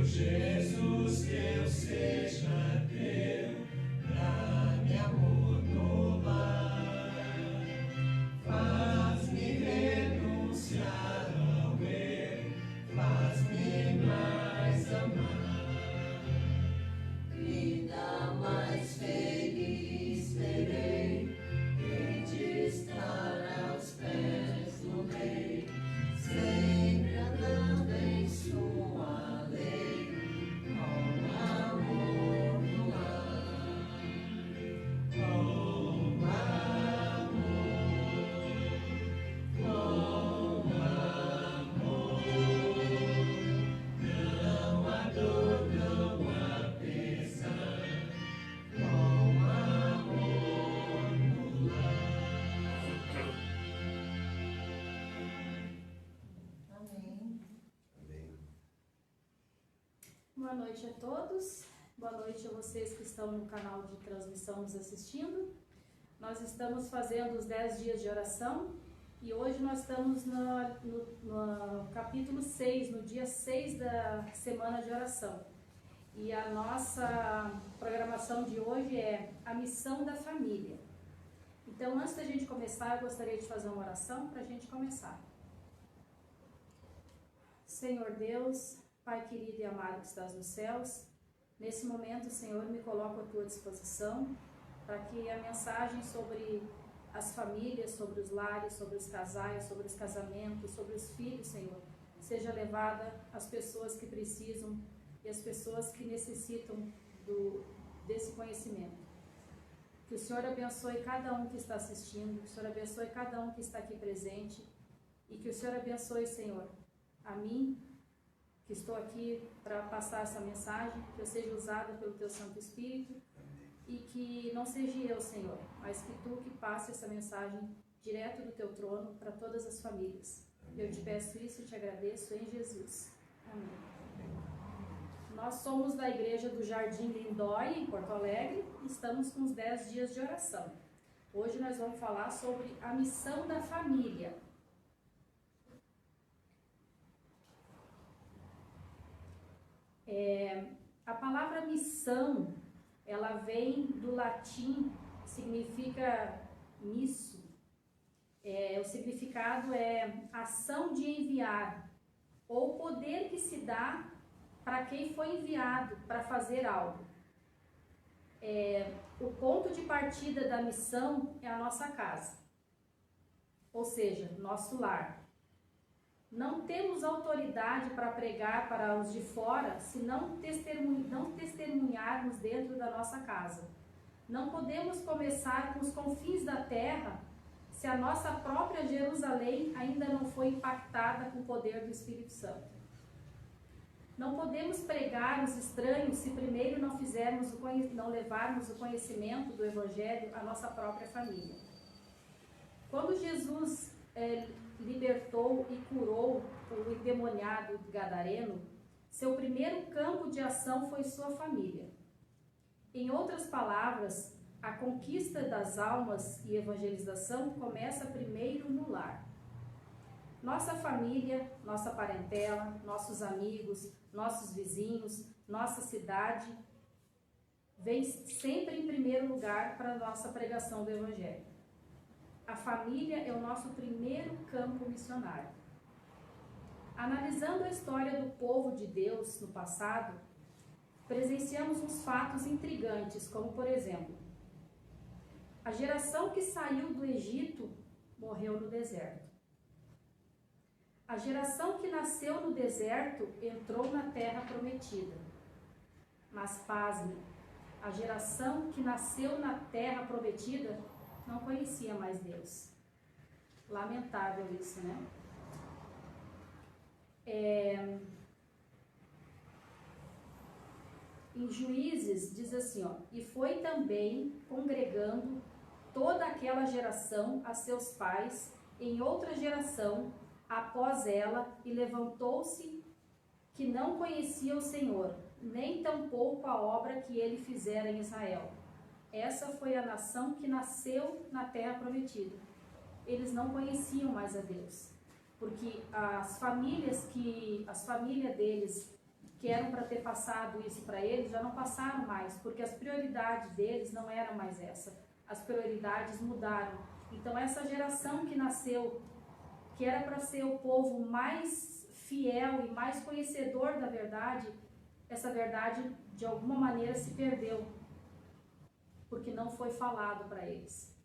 Jesus, que eu seja teu, dá-me amor no lar, faz-me renunciar ao eu, faz-me mais amar, vida mais feliz terei, em te estar aos pés do Rei, sempre andando em sua lei, com amor no ar, com amor, não há dor, não há pesar, com amor no lar. Amém. Amém. Boa noite a todos, boa noite a vocês que estão no canal de transmissão nos assistindo. Nós estamos fazendo os 10 dias de oração e hoje nós estamos no capítulo 6, no dia 6 da semana de oração. E a nossa programação de hoje é a missão da família. Então, antes da gente começar, eu gostaria de fazer uma oração para a gente começar. Senhor Deus, Pai querido e amado que estás nos céus, nesse momento, Senhor, me coloco à tua disposição para que a mensagem sobre as famílias, sobre os lares, sobre os casais, sobre os casamentos, sobre os filhos, Senhor, seja levada às pessoas que precisam e às pessoas que necessitam desse conhecimento. Que o Senhor abençoe cada um que está assistindo, que o Senhor abençoe cada um que está aqui presente e que o Senhor abençoe, Senhor, a mim, que estou aqui para passar essa mensagem, que eu seja usada pelo Teu Santo Espírito e que não seja eu, Senhor, mas que Tu que passe essa mensagem direto do Teu trono para todas as famílias. Eu te peço isso e te agradeço em Jesus. Amém. Nós somos da igreja do Jardim Lindóia, em Porto Alegre, e estamos com os 10 dias de oração. Hoje nós vamos falar sobre a missão da família. A palavra missão, ela vem do latim, significa misso. O significado é ação de enviar, ou poder que se dá para quem foi enviado para fazer algo. O ponto de partida da missão é a nossa casa, ou seja, nosso lar. Não temos autoridade para pregar para os de fora se não testemunharmos dentro da nossa casa. Não podemos começar com os confins da terra se a nossa própria Jerusalém ainda não foi impactada com o poder do Espírito Santo. Não podemos pregar os estranhos se primeiro não levarmos o conhecimento do Evangelho à nossa própria família. Quando Jesus libertou e curou o endemoniado gadareno, seu primeiro campo de ação foi sua família. Em outras palavras, a conquista das almas e evangelização começa primeiro no lar. Nossa família, nossa parentela, nossos amigos, nossos vizinhos, nossa cidade, vem sempre em primeiro lugar para a nossa pregação do Evangelho. A família é o nosso primeiro campo missionário. Analisando a história do povo de Deus no passado, presenciamos uns fatos intrigantes, como por exemplo, a geração que saiu do Egito morreu no deserto. A geração que nasceu no deserto entrou na terra prometida. Mas pasme, a geração que nasceu na terra prometida não conhecia mais Deus. Lamentável isso, né? Em Juízes diz assim, e foi também congregando toda aquela geração a seus pais em outra geração após ela, e levantou-se que não conhecia o Senhor, nem tampouco a obra que ele fizera em Israel. Essa foi a nação que nasceu na terra prometida. Eles não conheciam mais a Deus, porque as famílias deles que eram para ter passado isso para eles, já não passaram mais, porque as prioridades deles não eram mais essa. As prioridades mudaram. Então essa geração que nasceu, que era para ser o povo mais fiel e mais conhecedor da verdade, essa verdade de alguma maneira se perdeu, porque não foi falado para eles.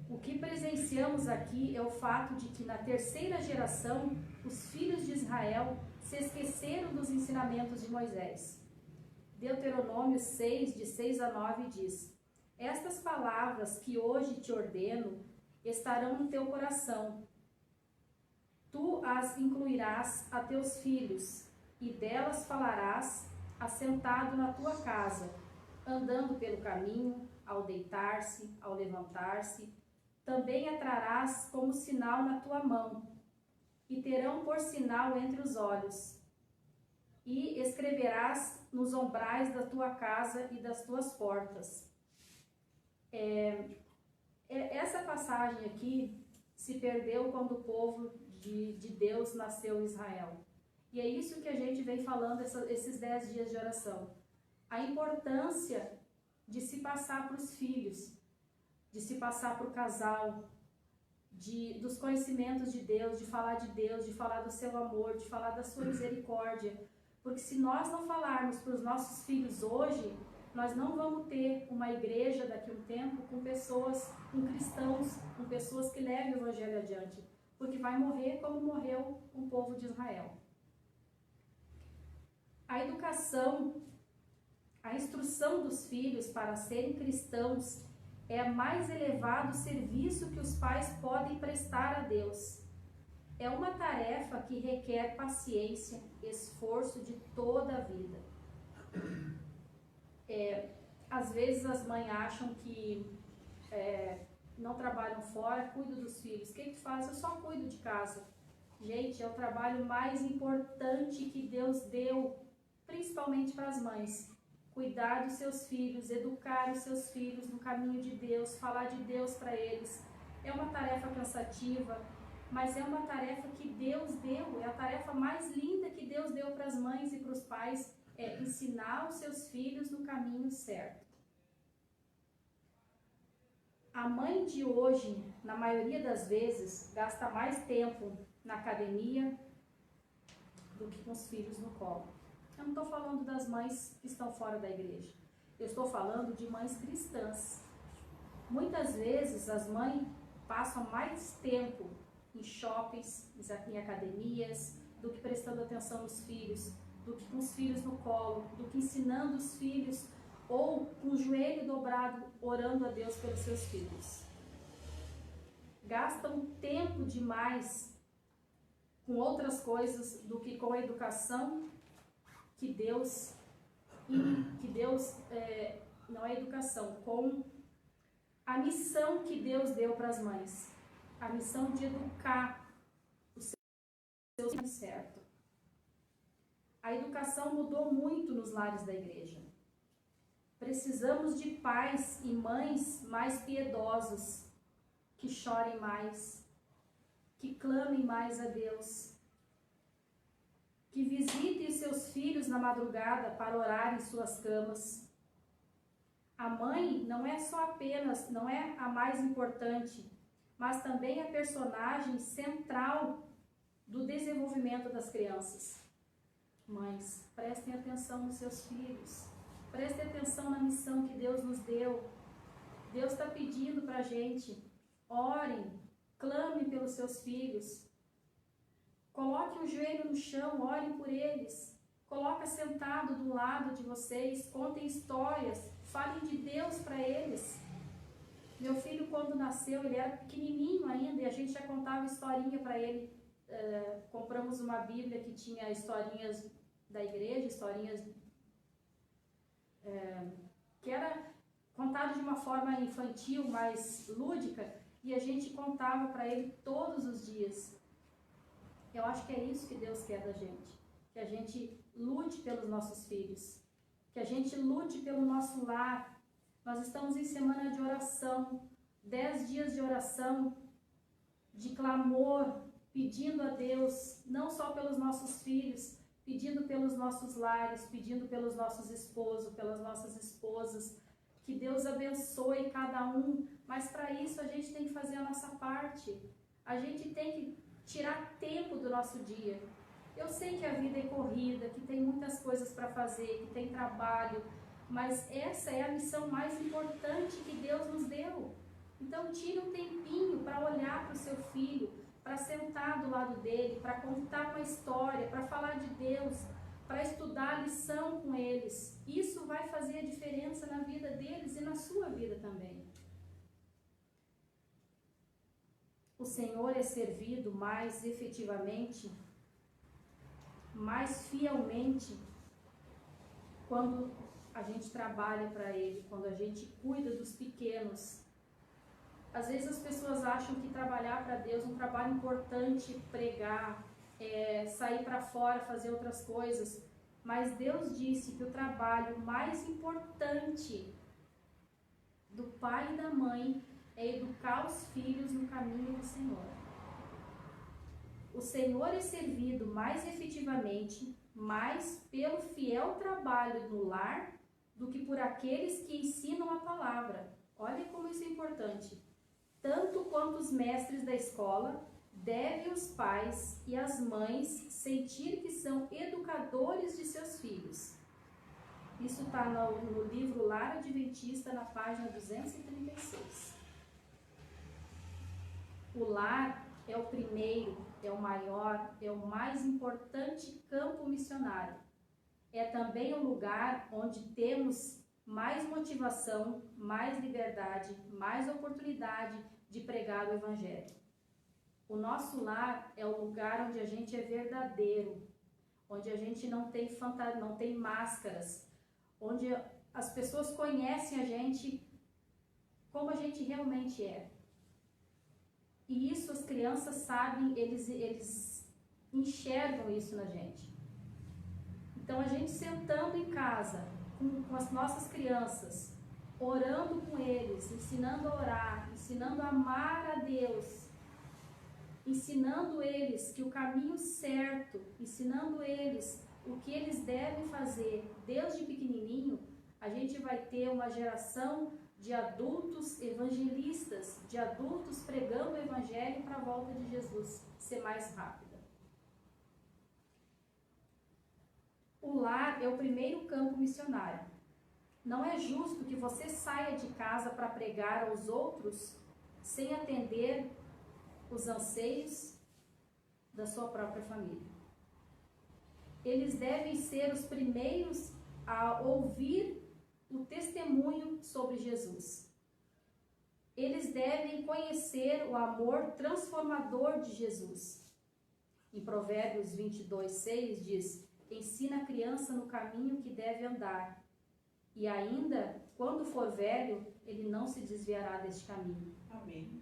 O que presenciamos aqui é o fato de que na terceira geração, os filhos de Israel se esqueceram dos ensinamentos de Moisés. Deuteronômio 6, de 6 a 9 diz: estas palavras que hoje te ordeno estarão no teu coração. Tu as incluirás a teus filhos, e delas falarás assentado na tua casa, andando pelo caminho, ao deitar-se, ao levantar-se. Também a trarás como sinal na tua mão, e terão por sinal entre os olhos. E escreverás nos umbrais da tua casa e das tuas portas. Essa passagem aqui se perdeu quando o povo de Deus nasceu em Israel. E é isso que a gente vem falando esses 10 dias de oração. A importância de se passar para os filhos, de se passar para o casal, dos conhecimentos de Deus, de falar do seu amor, de falar da sua misericórdia. Porque se nós não falarmos para os nossos filhos hoje, nós não vamos ter uma igreja daqui a um tempo com pessoas, com cristãos, com pessoas que levem o evangelho adiante. Porque vai morrer como morreu o povo de Israel. A educação, a instrução dos filhos para serem cristãos é o mais elevado serviço que os pais podem prestar a Deus. É uma tarefa que requer paciência, esforço de toda a vida. Às vezes as mães acham que não trabalham fora, cuidam dos filhos. O que tu faz? Eu só cuido de casa. Gente, é o trabalho mais importante que Deus deu, principalmente para as mães. Cuidar dos seus filhos, educar os seus filhos no caminho de Deus, falar de Deus para eles. É uma tarefa cansativa, mas é uma tarefa que Deus deu, é a tarefa mais linda que Deus deu para as mães e para os pais, é ensinar os seus filhos no caminho certo. A mãe de hoje, na maioria das vezes, gasta mais tempo na academia do que com os filhos no colo. Eu não estou falando das mães que estão fora da igreja. Eu estou falando de mães cristãs. Muitas vezes as mães passam mais tempo em shoppings, em academias, do que prestando atenção nos filhos, do que com os filhos no colo, do que ensinando os filhos, ou com o joelho dobrado, orando a Deus pelos seus filhos. Gastam tempo demais com outras coisas do que com a educação que Deus não é educação, com a missão que Deus deu para as mães, a missão de educar os seus filhos certo. A educação mudou muito nos lares da igreja. Precisamos de pais e mães mais piedosos, que chorem mais, que clamem mais a Deus, que visitem os seus filhos na madrugada para orar em suas camas. A mãe não é a mais importante, mas também a personagem central do desenvolvimento das crianças. Mães, prestem atenção nos seus filhos, prestem atenção na missão que Deus nos deu. Deus está pedindo para a gente, orem, clamem pelos seus filhos. Coloque o joelho no chão, orem por eles. Coloque sentado do lado de vocês, contem histórias, falem de Deus para eles. Meu filho, quando nasceu, ele era pequenininho ainda e a gente já contava historinha para ele. Compramos uma Bíblia que tinha historinhas da igreja, historinhas que era contado de uma forma infantil, mais lúdica, e a gente contava para ele todos os dias. Eu acho que é isso que Deus quer da gente, que a gente lute pelos nossos filhos, que a gente lute pelo nosso lar. Nós estamos em semana de oração, 10 dias de oração, de clamor, pedindo a Deus, não só pelos nossos filhos, pedindo pelos nossos lares, pedindo pelos nossos esposos, pelas nossas esposas, que Deus abençoe cada um, mas para isso a gente tem que fazer a nossa parte, a gente tem que tirar tempo do nosso dia. Eu sei que a vida é corrida, que tem muitas coisas para fazer, que tem trabalho, mas essa é a missão mais importante que Deus nos deu. Então tire um tempinho para olhar para o seu filho, para sentar do lado dele, para contar uma história, para falar de Deus, para estudar a lição com eles. Isso vai fazer a diferença na vida deles e na sua vida também. O Senhor é servido mais efetivamente, mais fielmente, quando a gente trabalha para Ele, quando a gente cuida dos pequenos. Às vezes as pessoas acham que trabalhar para Deus é um trabalho importante, pregar, sair para fora, fazer outras coisas. Mas Deus disse que o trabalho mais importante do pai e da mãe é educar os filhos no caminho do Senhor. O Senhor é servido mais efetivamente, mais pelo fiel trabalho no lar, do que por aqueles que ensinam a palavra. Olha como isso é importante. Tanto quanto os mestres da escola, devem os pais e as mães sentir que são educadores de seus filhos. Isso está no livro Lar Adventista, na página 236. O lar é o primeiro, é o maior, é o mais importante campo missionário. É também o lugar onde temos mais motivação, mais liberdade, mais oportunidade de pregar o Evangelho. O nosso lar é o lugar onde a gente é verdadeiro, onde a gente não tem máscaras, onde as pessoas conhecem a gente como a gente realmente é. E isso as crianças sabem, eles enxergam isso na gente. Então a gente sentando em casa com as nossas crianças, orando com eles, ensinando a orar, ensinando a amar a Deus, ensinando eles que o caminho certo, ensinando eles o que eles devem fazer desde pequenininho, a gente vai ter uma geração de adultos evangelistas, de adultos pregando o Evangelho para a volta de Jesus ser mais rápida. O lar é o primeiro campo missionário. Não é justo que você saia de casa para pregar aos outros sem atender os anseios da sua própria família. Eles devem ser os primeiros a ouvir o testemunho sobre Jesus. Eles devem conhecer o amor transformador de Jesus. Em Provérbios 22:6 diz: ensina a criança no caminho que deve andar, e ainda, quando for velho, ele não se desviará deste caminho. Amém.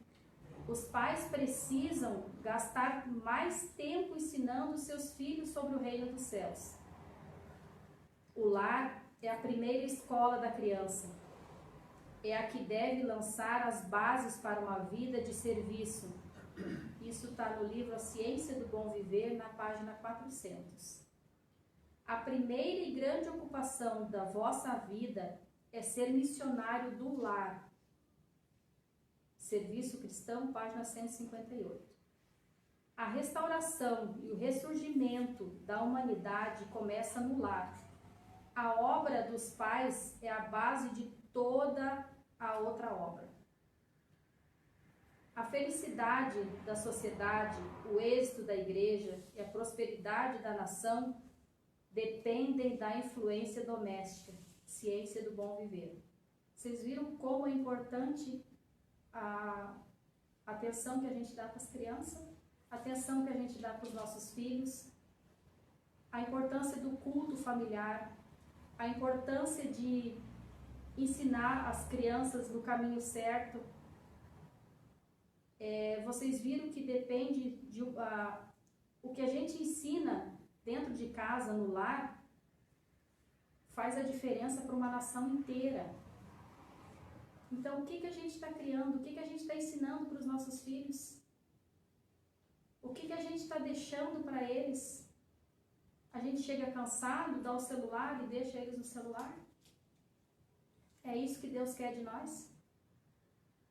Os pais precisam gastar mais tempo ensinando seus filhos sobre o reino dos céus. O lar é a primeira escola da criança. É a que deve lançar as bases para uma vida de serviço. Isso está no livro A Ciência do Bom Viver, na página 400. A primeira e grande ocupação da vossa vida é ser missionário do lar. Serviço Cristão, página 158. A restauração e o ressurgimento da humanidade começa no lar. A obra dos pais é a base de toda a outra obra. A felicidade da sociedade, o êxito da igreja e a prosperidade da nação dependem da influência doméstica, ciência do bom viver. Vocês viram como é importante a atenção que a gente dá para as crianças, a atenção que a gente dá para os nossos filhos, a importância do culto familiar, a importância de ensinar as crianças no caminho certo. Vocês viram que depende de o que a gente ensina dentro de casa, no lar, faz a diferença para uma nação inteira. Então, o que a gente está criando? O que a gente está ensinando para os nossos filhos? O que a gente está deixando para eles? A gente chega cansado, dá o celular e deixa eles no celular? É isso que Deus quer de nós?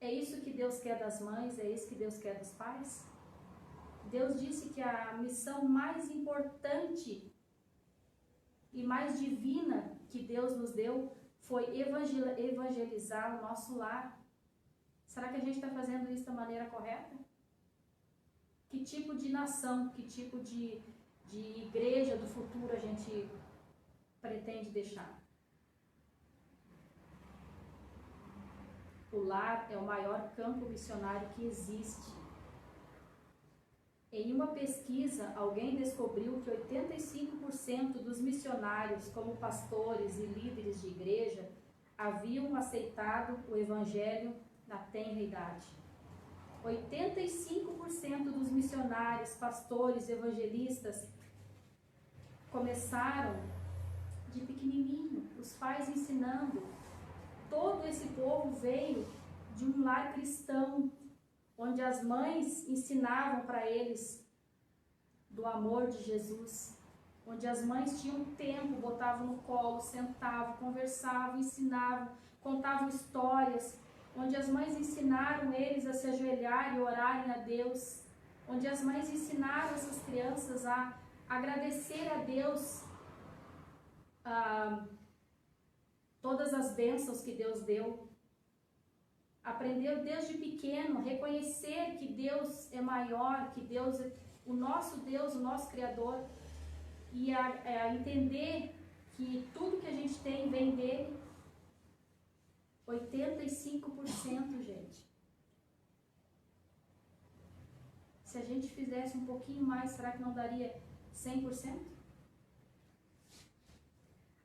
É isso que Deus quer das mães? É isso que Deus quer dos pais? Deus disse que a missão mais importante e mais divina que Deus nos deu foi evangelizar o nosso lar. Será que a gente está fazendo isso da maneira correta? Que tipo de nação, que tipo de igreja do futuro a gente pretende deixar? O lar é o maior campo missionário que existe. Em uma pesquisa, alguém descobriu que 85% dos missionários, como pastores e líderes de igreja, haviam aceitado o evangelho na tenra idade. 85% dos missionários, pastores, evangelistas começaram de pequenininho, os pais ensinando. Todo esse povo veio de um lar cristão, onde as mães ensinavam para eles do amor de Jesus, onde as mães tinham tempo, botavam no colo, sentavam, conversavam, ensinavam, contavam histórias, onde as mães ensinaram eles a se ajoelhar e orarem a Deus, onde as mães ensinaram essas crianças a agradecer a Deus todas as bênçãos que Deus deu. Aprendeu desde pequeno, reconhecer que Deus é maior, que Deus é o nosso Criador, e a entender que tudo que a gente tem vem dele. 85%, gente. Se a gente fizesse um pouquinho mais, será que não daria 100%?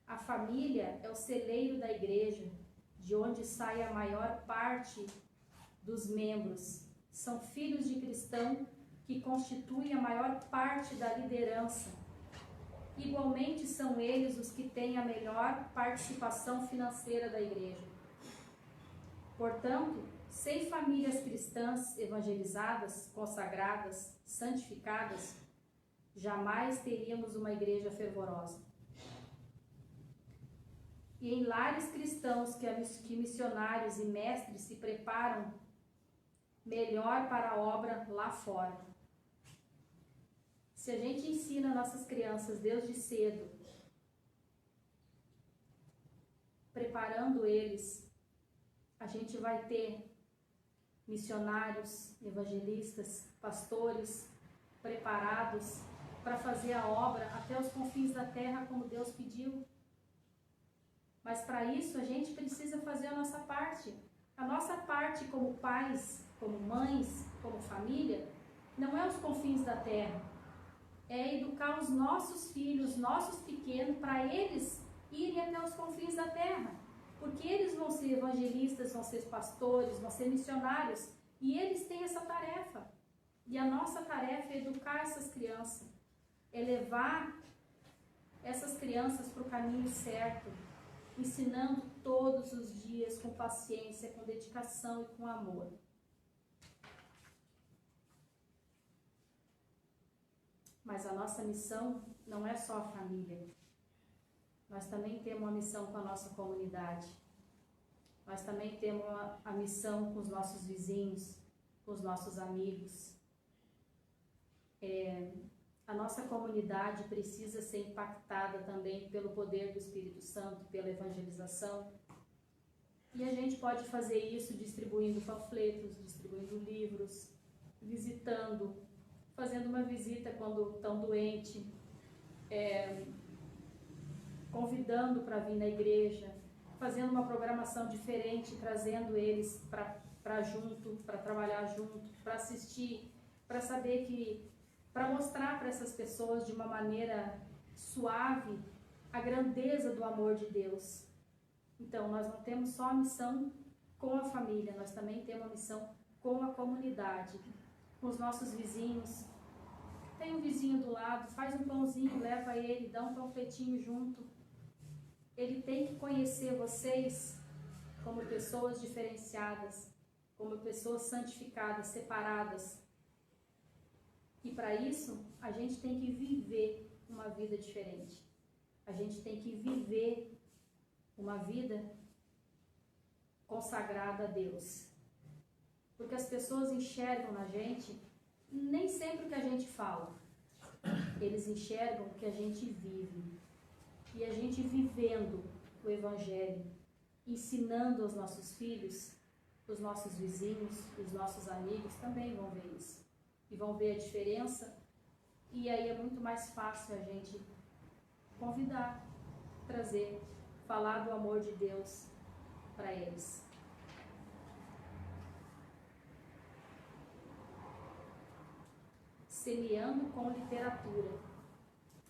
A família é o celeiro da igreja, de onde sai a maior parte dos membros. São filhos de cristão que constituem a maior parte da liderança. Igualmente são eles os que têm a melhor participação financeira da igreja. Portanto, sem famílias cristãs evangelizadas, consagradas, santificadas, jamais teríamos uma igreja fervorosa. E em lares cristãos que missionários e mestres se preparam melhor para a obra lá fora. Se a gente ensina nossas crianças desde cedo, preparando eles, a gente vai ter missionários, evangelistas, pastores preparados para fazer a obra até os confins da terra, como Deus pediu. Mas para isso a gente precisa fazer a nossa parte. A nossa parte como pais, como mães, como família, não é os confins da terra. É educar os nossos filhos, nossos pequenos, para eles irem até os confins da terra. Porque eles vão ser evangelistas, vão ser pastores, vão ser missionários. E eles têm essa tarefa. E a nossa tarefa é educar essas crianças. É levar essas crianças para o caminho certo. Ensinando todos os dias com paciência, com dedicação e com amor. Mas a nossa missão não é só a família. Nós também temos uma missão com a nossa comunidade. Nós também temos a missão com os nossos vizinhos, com os nossos amigos. A nossa comunidade precisa ser impactada também pelo poder do Espírito Santo, pela evangelização. E a gente pode fazer isso distribuindo panfletos, distribuindo livros, visitando, fazendo uma visita quando estão doentes, convidando para vir na igreja, fazendo uma programação diferente, trazendo eles para junto, para trabalhar junto, para assistir, para saber que para mostrar para essas pessoas de uma maneira suave a grandeza do amor de Deus. Então, nós não temos só a missão com a família, nós também temos a missão com a comunidade, com os nossos vizinhos. Tem um vizinho do lado, faz um pãozinho, leva ele, dá um panfletinho junto. Ele tem que conhecer vocês como pessoas diferenciadas, como pessoas santificadas, separadas. E para isso, a gente tem que viver uma vida diferente. A gente tem que viver uma vida consagrada a Deus. Porque as pessoas enxergam na gente nem sempre o que a gente fala. Eles enxergam o que a gente vive. E a gente vivendo o Evangelho, ensinando aos nossos filhos, os nossos vizinhos, os nossos amigos também vão ver isso. E vão ver a diferença. E aí é muito mais fácil a gente convidar, trazer, falar do amor de Deus para eles. Semeando com literatura.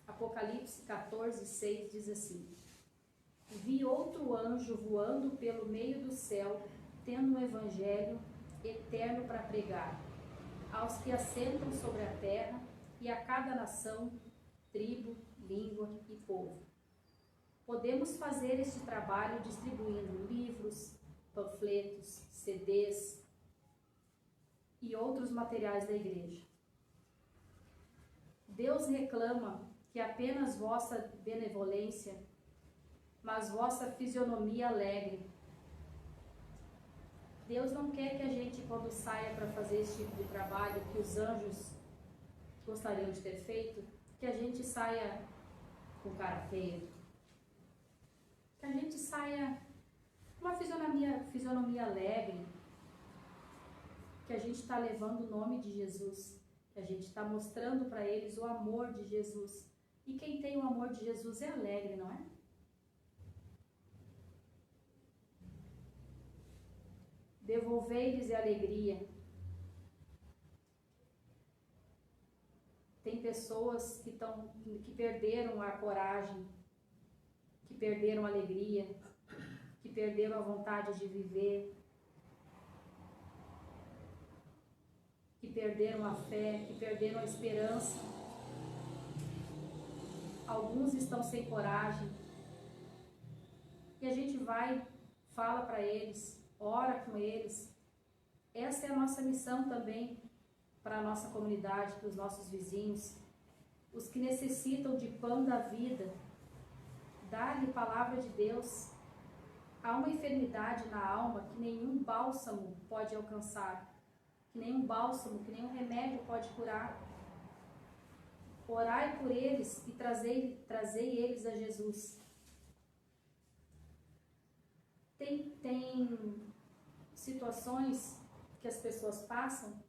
Apocalipse 14:6 diz assim: Vi outro anjo voando pelo meio do céu, tendo um evangelho eterno para pregar, aos que assentam sobre a terra e a cada nação, tribo, língua e povo. Podemos fazer este trabalho distribuindo livros, panfletos, CDs e outros materiais da igreja. Deus reclama que apenas vossa benevolência, mas vossa fisionomia alegre. Deus não quer que a gente, quando saia para fazer esse tipo de trabalho que os anjos gostariam de ter feito, que a gente saia com cara feia. Que a gente saia com uma fisionomia alegre. Que a gente está levando o nome de Jesus. Que a gente está mostrando para eles o amor de Jesus. E quem tem o amor de Jesus é alegre, não é? Devolvei-lhes a alegria. Tem pessoas que perderam a coragem, que perderam a alegria, que perderam a vontade de viver, que perderam a fé, que perderam a esperança. Alguns estão sem coragem. E a gente vai, fala para eles, ora com eles. Essa é a nossa missão também para a nossa comunidade, para os nossos vizinhos, os que necessitam de pão da vida. Dar-lhe palavra de Deus. Há uma enfermidade na alma que nenhum bálsamo pode alcançar, que nenhum bálsamo, que nenhum remédio pode curar. Orai por eles e trazei eles a Jesus. Tem situações que as pessoas passam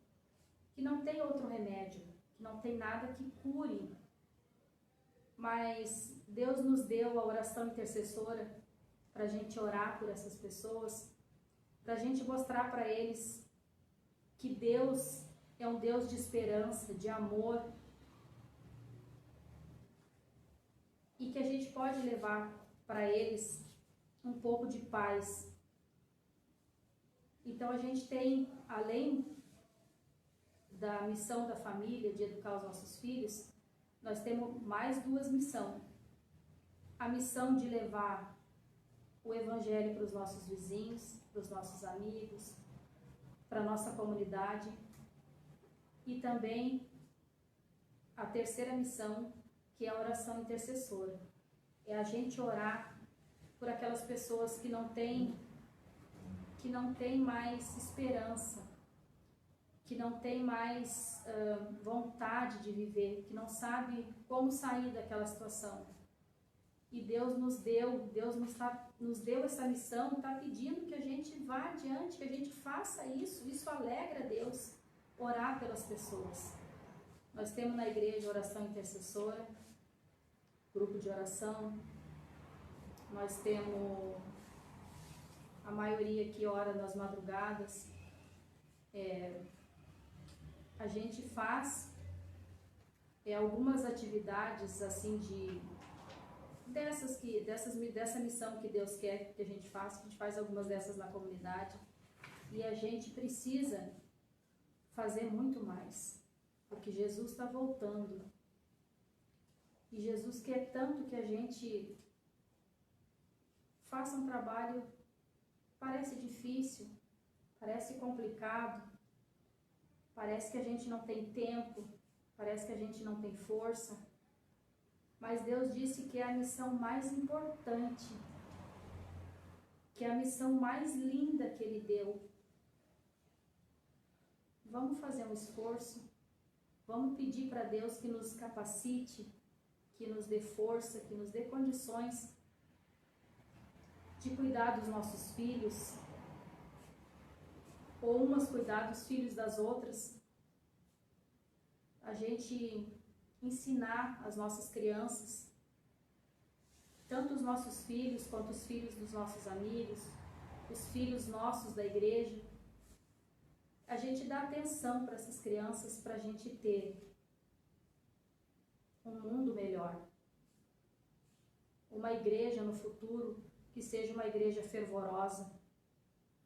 que não tem outro remédio, que não tem nada que cure. Mas Deus nos deu a oração intercessora para a gente orar por essas pessoas, para a gente mostrar para eles que Deus é um Deus de esperança, de amor, e que a gente pode levar para eles um pouco de paz. Então a gente tem, além da missão da família, de educar os nossos filhos, nós temos mais duas missões. A missão de levar o Evangelho para os nossos vizinhos, para os nossos amigos, para a nossa comunidade. E também a terceira missão, que é a oração intercessora. É a gente orar por aquelas pessoas que não têm mais esperança, que não tem mais vontade de viver, que não sabe como sair daquela situação. E Deus nos deu essa missão, está pedindo que a gente vá adiante, que a gente faça isso. Isso alegra a Deus, orar pelas pessoas. Nós temos na igreja oração intercessora, grupo de oração. Nós temos a maioria que ora nas madrugadas. A gente faz algumas atividades assim dessa missão que Deus quer que a gente faça. A gente faz algumas dessas na comunidade e a gente precisa fazer muito mais, porque Jesus está voltando e Jesus quer tanto que a gente faça um trabalho. Parece difícil, parece complicado, parece que a gente não tem tempo, parece que a gente não tem força, Mas Deus disse que é a missão mais importante, que é a missão mais linda que Ele deu. Vamos fazer um esforço, vamos pedir para Deus que nos capacite, que nos dê força, que nos dê condições de cuidar dos nossos filhos, ou umas cuidar dos filhos das outras. A gente ensinar as nossas crianças, tanto os nossos filhos quanto os filhos dos nossos amigos, os filhos nossos da igreja. A gente dá atenção para essas crianças para a gente ter um mundo melhor. Uma igreja no futuro que seja uma igreja fervorosa,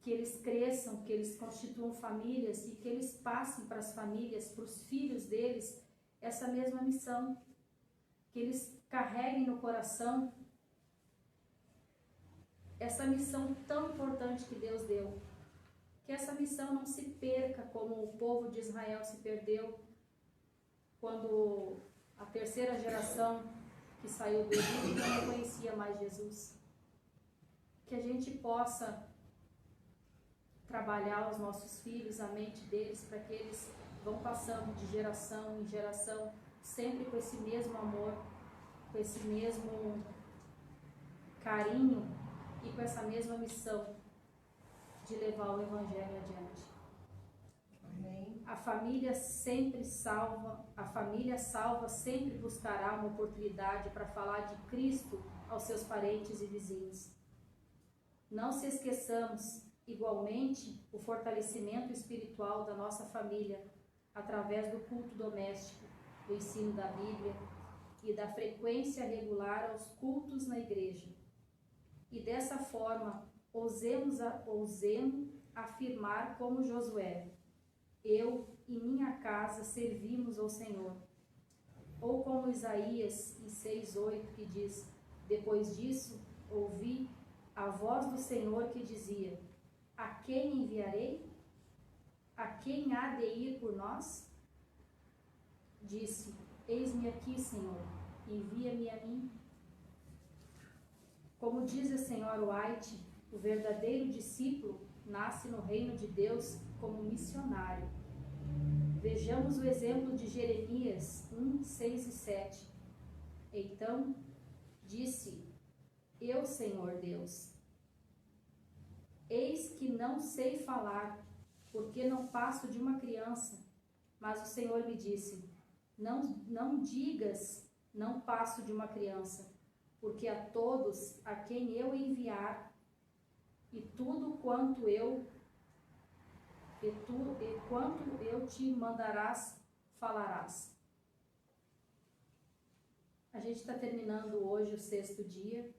que eles cresçam, que eles constituam famílias e que eles passem para as famílias, para os filhos deles, essa mesma missão, que eles carreguem no coração essa missão tão importante que Deus deu. Que essa missão não se perca como o povo de Israel se perdeu quando a terceira geração que saiu do Egito não conhecia mais Jesus. Que a gente possa trabalhar os nossos filhos, a mente deles, para que eles vão passando de geração em geração, sempre com esse mesmo amor, com esse mesmo carinho e com essa mesma missão de levar o Evangelho adiante. Amém. A família sempre salva, a família salva sempre buscará uma oportunidade para falar de Cristo aos seus parentes e vizinhos. Não se esqueçamos, igualmente, o fortalecimento espiritual da nossa família, através do culto doméstico, do ensino da Bíblia e da frequência regular aos cultos na igreja. E dessa forma, ousemos afirmar como Josué: eu e minha casa servimos ao Senhor. Ou como Isaías em 6:8 que diz: depois disso, ouvi a voz do Senhor que dizia: a quem enviarei? A quem há de ir por nós? Disse: eis-me aqui, Senhor, envia-me a mim. Como diz a senhora White, o verdadeiro discípulo nasce no reino de Deus como missionário. Vejamos o exemplo de Jeremias 1:6 e 7. Então disse: eu, Senhor Deus, eis que não sei falar, porque não passo de uma criança. Mas o Senhor me disse: não digas, não passo de uma criança, porque a todos a quem eu enviar, e tudo quanto eu te mandarás, falarás. A gente está terminando hoje o 6º dia.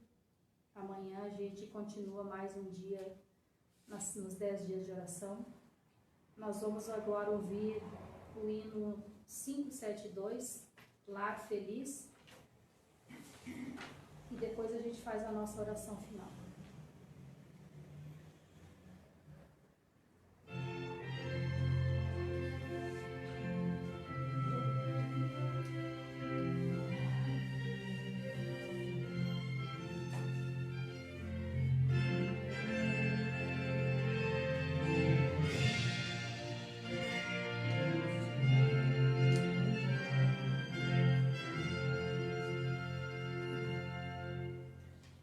Amanhã a gente continua mais um dia nos 10 dias de oração. Nós vamos agora ouvir o hino 572, Lar Feliz, e depois a gente faz a nossa oração final.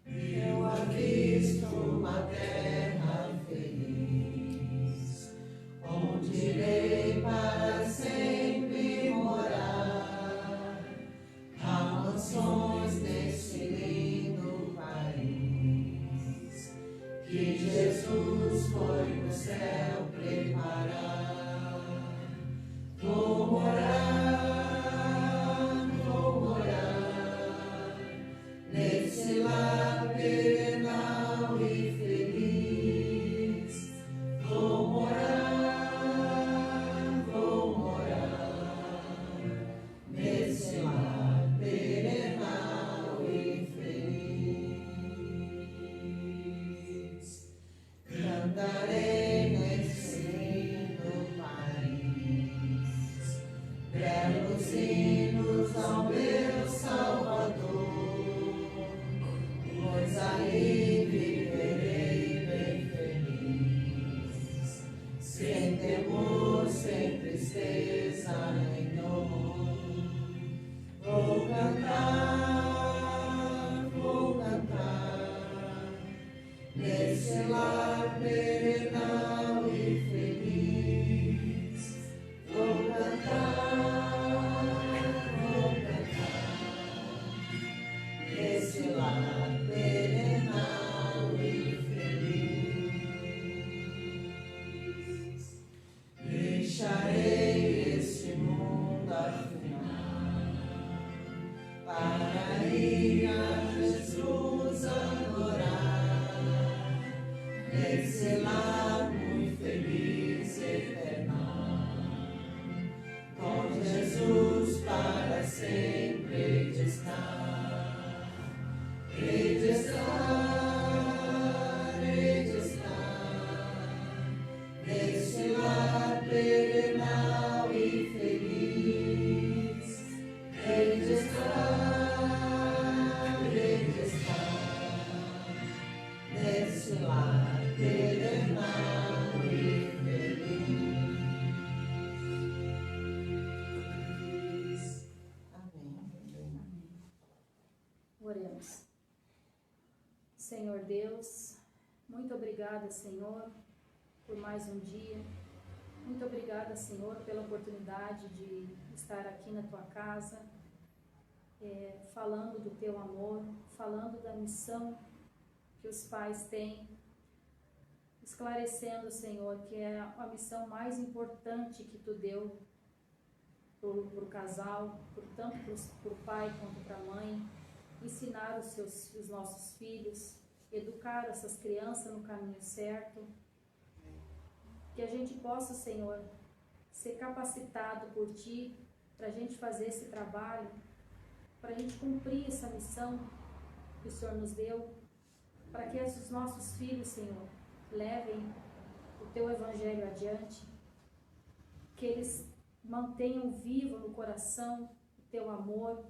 Eu aqui nesse lar perenal e feliz. Vou cantar, nesse lar perenal e feliz. Deixarei este mundo afinal para ir a Jesus adorar, nesse lar muito feliz e eternal, com Jesus para sempre hei de estar, hei de estar, hei de estar, nesse lar perenal e feliz, hei de estar, nesse lar perenal e feliz. Amém. Oremos. Senhor Deus, muito obrigada, Senhor, por mais um dia. Muito obrigada, Senhor, pela oportunidade de estar aqui na Tua casa, falando do Teu amor, falando da missão que os pais têm, esclarecendo, Senhor, que é a missão mais importante que Tu deu para o casal, tanto para o pai quanto para a mãe, ensinar os nossos filhos, educar essas crianças no caminho certo, que a gente possa, Senhor, ser capacitado por Ti para a gente fazer esse trabalho, para a gente cumprir essa missão que o Senhor nos deu, para que os nossos filhos, Senhor, levem o Teu Evangelho adiante, que eles mantenham vivo no coração o Teu amor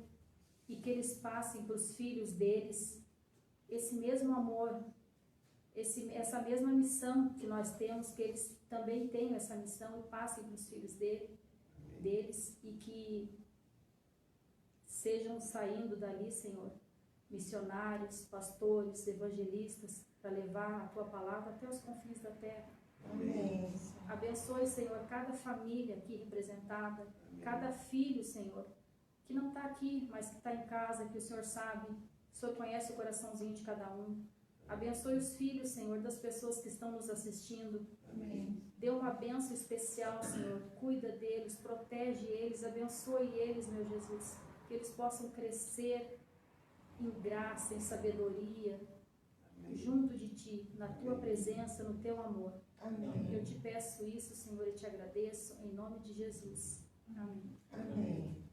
e que eles passem para os filhos deles esse mesmo amor, essa mesma missão que nós temos, que eles também tenham essa missão e passem para os filhos deles e que sejam saindo dali, Senhor, missionários, pastores, evangelistas, para levar a Tua palavra até os confins da terra. Amém. Abençoe, Senhor, cada família aqui representada, Amém. cada filho, Senhor, que não está aqui, mas que está em casa, que o Senhor sabe, o Senhor conhece o coraçãozinho de cada um. Abençoe os filhos, Senhor, das pessoas que estão nos assistindo. Amém. Dê uma bênção especial, Senhor, cuida deles, protege eles, abençoe eles, meu Jesus, que eles possam crescer em graça, em sabedoria, Amém. junto de Ti, na Tua presença, no Teu amor. Amém. Eu te peço isso, Senhor, e te agradeço, em nome de Jesus. Amém. Amém.